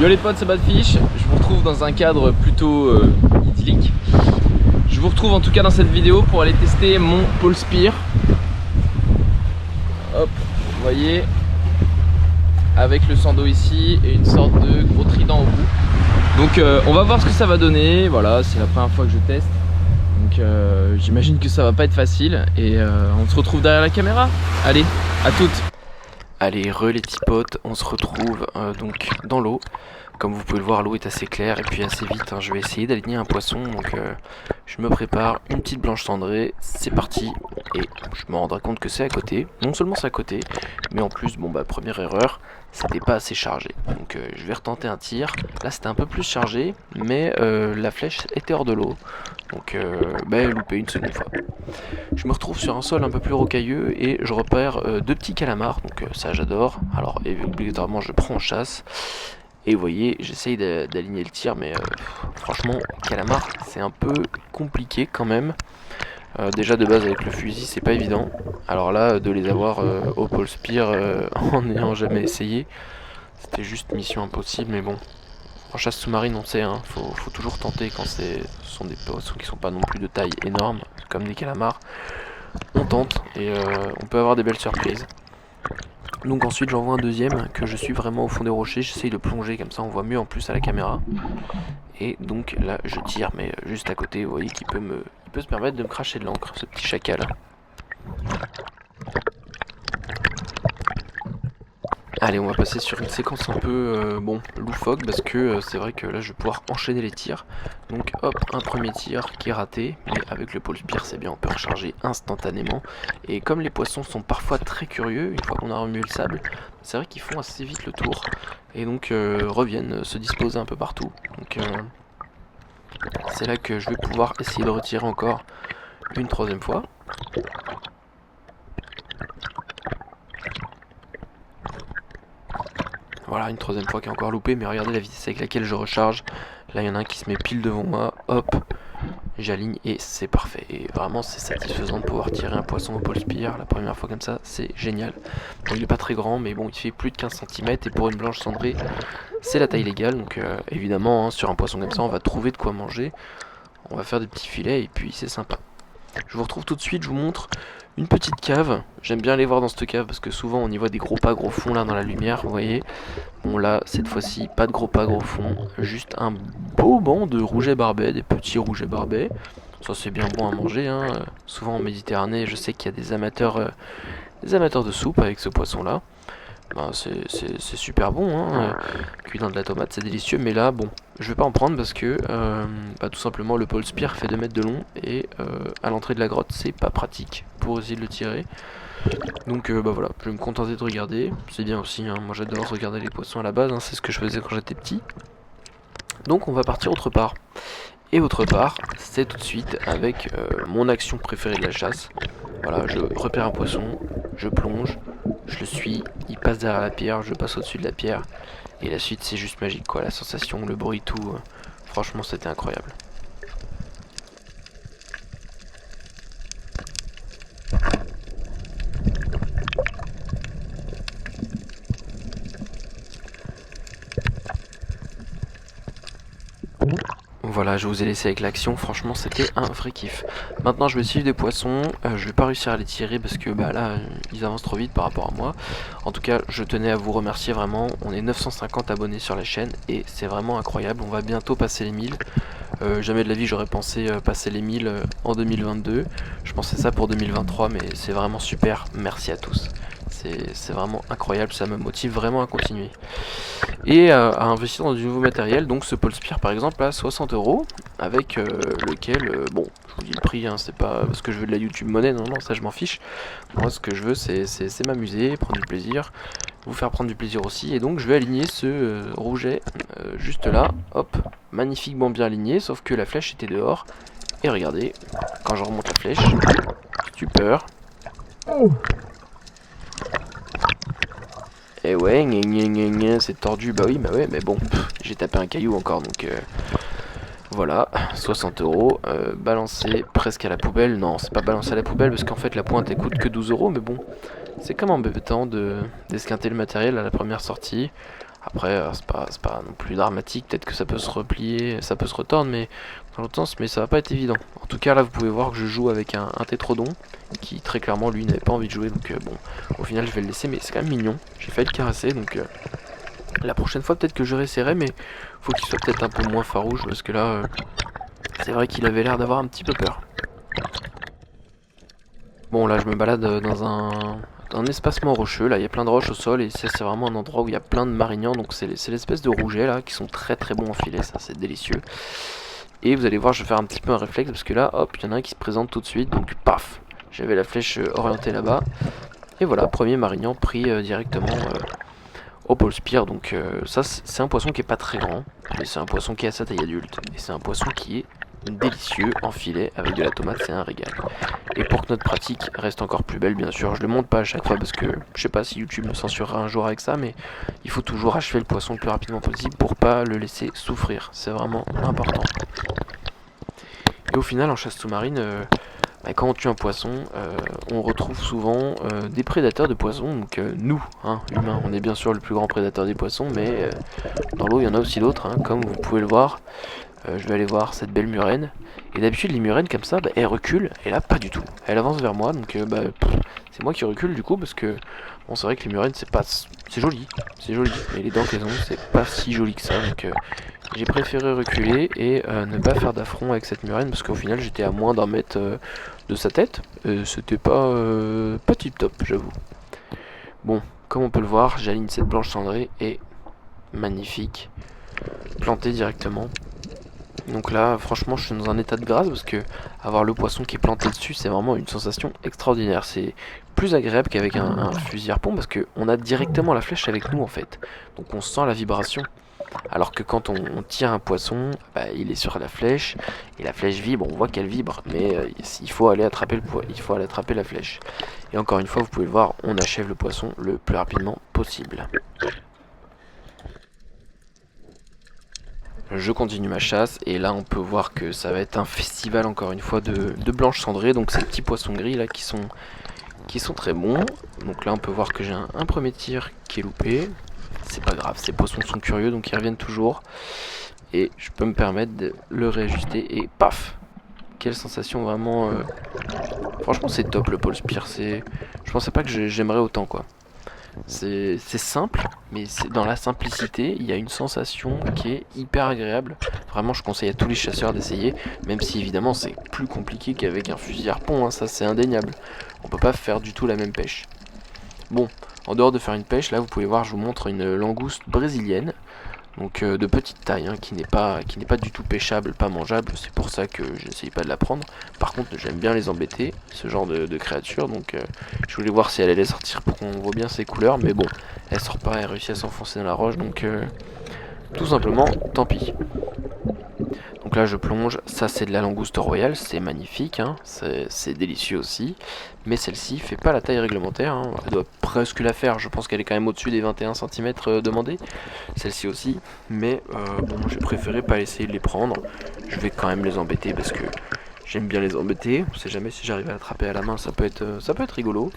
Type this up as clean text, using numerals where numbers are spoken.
Yo les potes, c'est Badfish, je vous retrouve dans un cadre plutôt idyllique. Je vous retrouve en tout cas dans cette vidéo pour aller tester mon pole spear. Hop, vous voyez, avec le sando ici et une sorte de gros trident au bout. Donc on va voir ce que ça va donner, voilà, c'est la première fois que je teste. Donc j'imagine que ça va pas être facile et on se retrouve derrière la caméra. Allez, à toutes. Allez, les petits potes, on se retrouve donc dans l'eau. Comme vous pouvez le voir, l'eau est assez claire et puis assez vite, hein, je vais essayer d'aligner un poisson. Donc je me prépare une petite blanche cendrée, c'est parti. Et je me rendrai compte que c'est à côté. Non seulement c'est à côté, mais en plus, bon bah première erreur, c'était pas assez chargé. Donc je vais retenter un tir. Là c'était un peu plus chargé, mais la flèche était hors de l'eau. Donc loupé une seconde fois. Je me retrouve sur un sol un peu plus rocailleux et je repère deux petits calamars. Donc ça j'adore. Alors obligatoirement je prends en chasse. Et vous voyez, j'essaye d'aligner le tir, mais franchement, calamar, c'est un peu compliqué quand même. Déjà de base avec le fusil, c'est pas évident. Alors là, de les avoir au pole spear en n'ayant jamais essayé, c'était juste mission impossible. Mais bon, en chasse sous-marine, on sait, hein, faut toujours tenter quand ce sont des poissons qui sont pas non plus de taille énorme, comme des calamars. On tente et on peut avoir des belles surprises. Donc ensuite j'en vois un deuxième que je suis vraiment au fond des rochers, j'essaye de plonger comme ça on voit mieux en plus à la caméra. Et donc là je tire mais juste à côté, vous voyez qu'il peut se permettre de me cracher de l'encre, ce petit chacal. Allez, on va passer sur une séquence un peu loufoque parce que c'est vrai que là je vais pouvoir enchaîner les tirs. Donc hop, un premier tir qui est raté, mais avec le pole spear c'est bien, on peut recharger instantanément. Et comme les poissons sont parfois très curieux, une fois qu'on a remué le sable, c'est vrai qu'ils font assez vite le tour et donc reviennent se disposer un peu partout. Donc c'est là que je vais pouvoir essayer de retirer encore une troisième fois. Voilà, une troisième fois qui est encore loupé, mais regardez la vitesse avec laquelle je recharge. Là, il y en a un qui se met pile devant moi. Hop, j'aligne et c'est parfait. Et vraiment, c'est satisfaisant de pouvoir tirer un poisson au pole spear. La première fois comme ça, c'est génial. Bon, il n'est pas très grand, mais bon, il fait plus de 15 cm. Et pour une blanche cendrée, c'est la taille légale. Donc évidemment, hein, sur un poisson comme ça, on va trouver de quoi manger. On va faire des petits filets et puis c'est sympa. Je vous retrouve tout de suite, je vous montre une petite cave. J'aime bien les voir dans cette cave parce que souvent on y voit des gros pas gros fonds là dans la lumière, vous voyez. Bon là, cette fois-ci, pas de gros pas gros fonds, juste un beau banc de rouget barbet, des petits rougets barbets. Ça c'est bien bon à manger, hein. Souvent en Méditerranée, je sais qu'il y a des amateurs de soupe avec ce poisson là. Ben, c'est super bon, hein. Cuit dans de la tomate, c'est délicieux, mais là, bon, je vais pas en prendre parce que tout simplement le pole spear fait 2 mètres de long et à l'entrée de la grotte, c'est pas pratique pour essayer de le tirer. Donc voilà, je vais me contenter de regarder, c'est bien aussi, hein. Moi j'adore regarder les poissons à la base, hein. C'est ce que je faisais quand j'étais petit. Donc on va partir autre part. Et autre part, c'est tout de suite avec mon action préférée de la chasse. Voilà, je repère un poisson, je plonge, je le suis, il passe derrière la pierre, je passe au-dessus de la pierre. Et la suite c'est juste magique quoi, la sensation, le bruit, tout. Franchement c'était incroyable. Voilà, je vous ai laissé avec l'action, franchement c'était un vrai kiff. Maintenant je vais suivre des poissons, je vais pas réussir à les tirer parce que là ils avancent trop vite par rapport à moi. En tout cas je tenais à vous remercier vraiment, on est 950 abonnés sur la chaîne et c'est vraiment incroyable, on va bientôt passer les 1000. Jamais de la vie j'aurais pensé passer les 1000 en 2022, je pensais ça pour 2023 mais c'est vraiment super, merci à tous. C'est vraiment incroyable, ça me motive vraiment à continuer. Et à investir dans du nouveau matériel, donc ce pole spear par exemple à 60 € avec lequel, bon je vous dis le prix, hein, c'est pas parce que je veux de la YouTube monnaie, non ça je m'en fiche. Moi ce que je veux c'est m'amuser, prendre du plaisir, vous faire prendre du plaisir aussi, et donc je vais aligner ce rouget juste là, hop, magnifiquement bien aligné, sauf que la flèche était dehors, et regardez, quand je remonte la flèche, stupeur. Et ouais, c'est tordu, bah oui, mais bon, j'ai tapé un caillou encore, donc voilà, 60 €, balancé presque à la poubelle. Non, c'est pas balancé à la poubelle parce qu'en fait la pointe elle coûte que 12 €, mais bon, c'est quand même embêtant d'esquinter le matériel à la première sortie. Après, c'est pas non plus dramatique, peut-être que ça peut se replier, ça peut se retordre, mais dans l'autre sens, mais ça va pas être évident. En tout cas, là, vous pouvez voir que je joue avec un tétrodon, qui très clairement, lui, n'avait pas envie de jouer, donc bon, au final, je vais le laisser, mais c'est quand même mignon. J'ai failli le caresser, donc la prochaine fois, peut-être que je réessayerai, mais faut qu'il soit peut-être un peu moins farouche, parce que là, c'est vrai qu'il avait l'air d'avoir un petit peu peur. Bon, là, je me balade dans un espacement rocheux, là il y a plein de roches au sol et ça c'est vraiment un endroit où il y a plein de marignans, donc c'est l'espèce de rouget là qui sont très très bons en filet, ça c'est délicieux. Et vous allez voir, je vais faire un petit peu un réflexe parce que là hop, il y en a un qui se présente tout de suite, donc paf, j'avais la flèche orientée là-bas. Et voilà, premier marignan pris directement au pôle spear, donc ça c'est un poisson qui est pas très grand, mais c'est un poisson qui est à sa taille adulte, et c'est un poisson qui est délicieux en filet avec de la tomate, c'est un régal. Et pour que notre pratique reste encore plus belle, bien sûr, je le monte pas à chaque fois parce que je sais pas si YouTube me censurera un jour avec ça, mais il faut toujours achever le poisson le plus rapidement possible pour pas le laisser souffrir, c'est vraiment important. Et au final, en chasse sous-marine, quand on tue un poisson, on retrouve souvent des prédateurs de poissons, donc nous, humains, on est bien sûr le plus grand prédateur des poissons, mais dans l'eau il y en a aussi d'autres, comme vous pouvez le voir. Je vais aller voir cette belle murène. Et d'habitude les murènes comme ça, elle recule, et là pas du tout. Elle avance vers moi, donc c'est moi qui recule du coup, parce que bon, c'est vrai que les murènes c'est joli, mais les dents qu'elles ont c'est pas si joli que ça, donc j'ai préféré reculer et ne pas faire d'affront avec cette murène, parce qu'au final j'étais à moins d'un mètre de sa tête, c'était pas tip top j'avoue. Bon, comme on peut le voir, j'aligne cette blanche cendrée et magnifique, plantée directement. Donc là, franchement, je suis dans un état de grâce parce que avoir le poisson qui est planté dessus, c'est vraiment une sensation extraordinaire. C'est plus agréable qu'avec un fusil harpon parce qu'on a directement la flèche avec nous en fait. Donc on sent la vibration. Alors que quand on tire un poisson, il est sur la flèche et la flèche vibre, on voit qu'elle vibre, mais il faut aller attraper la flèche. Et encore une fois, vous pouvez le voir, on achève le poisson le plus rapidement possible. Je continue ma chasse et là on peut voir que ça va être un festival encore une fois de blanches cendrées, donc ces petits poissons gris là qui sont très bons. Donc là on peut voir que j'ai un premier tir qui est loupé, c'est pas grave, ces poissons sont curieux donc ils reviennent toujours et je peux me permettre de le réajuster et paf, quelle sensation vraiment, franchement c'est top le pole spear, je pensais pas que j'aimerais autant quoi. C'est simple, mais dans la simplicité, il y a une sensation qui est hyper agréable. Vraiment, je conseille à tous les chasseurs d'essayer, même si évidemment c'est plus compliqué qu'avec un fusil harpon, ça c'est indéniable. On peut pas faire du tout la même pêche. Bon, en dehors de faire une pêche, là vous pouvez voir, je vous montre une langouste brésilienne. Donc de petite taille, qui n'est pas du tout pêchable, pas mangeable, c'est pour ça que je n'essaye pas de la prendre. Par contre j'aime bien les embêter, ce genre de créatures, donc je voulais voir si elle allait sortir pour qu'on voit bien ses couleurs, mais bon, elle sort pas, elle réussit à s'enfoncer dans la roche, donc tout simplement, tant pis. Donc là je plonge, ça c'est de la langouste royale, c'est magnifique, c'est délicieux aussi, mais celle-ci fait pas la taille réglementaire, elle doit presque la faire, je pense qu'elle est quand même au-dessus des 21 cm demandés, celle-ci aussi, mais bon j'ai préféré pas essayer de les prendre, je vais quand même les embêter parce que j'aime bien les embêter, on sait jamais si j'arrive à l'attraper à la main, ça peut être rigolo.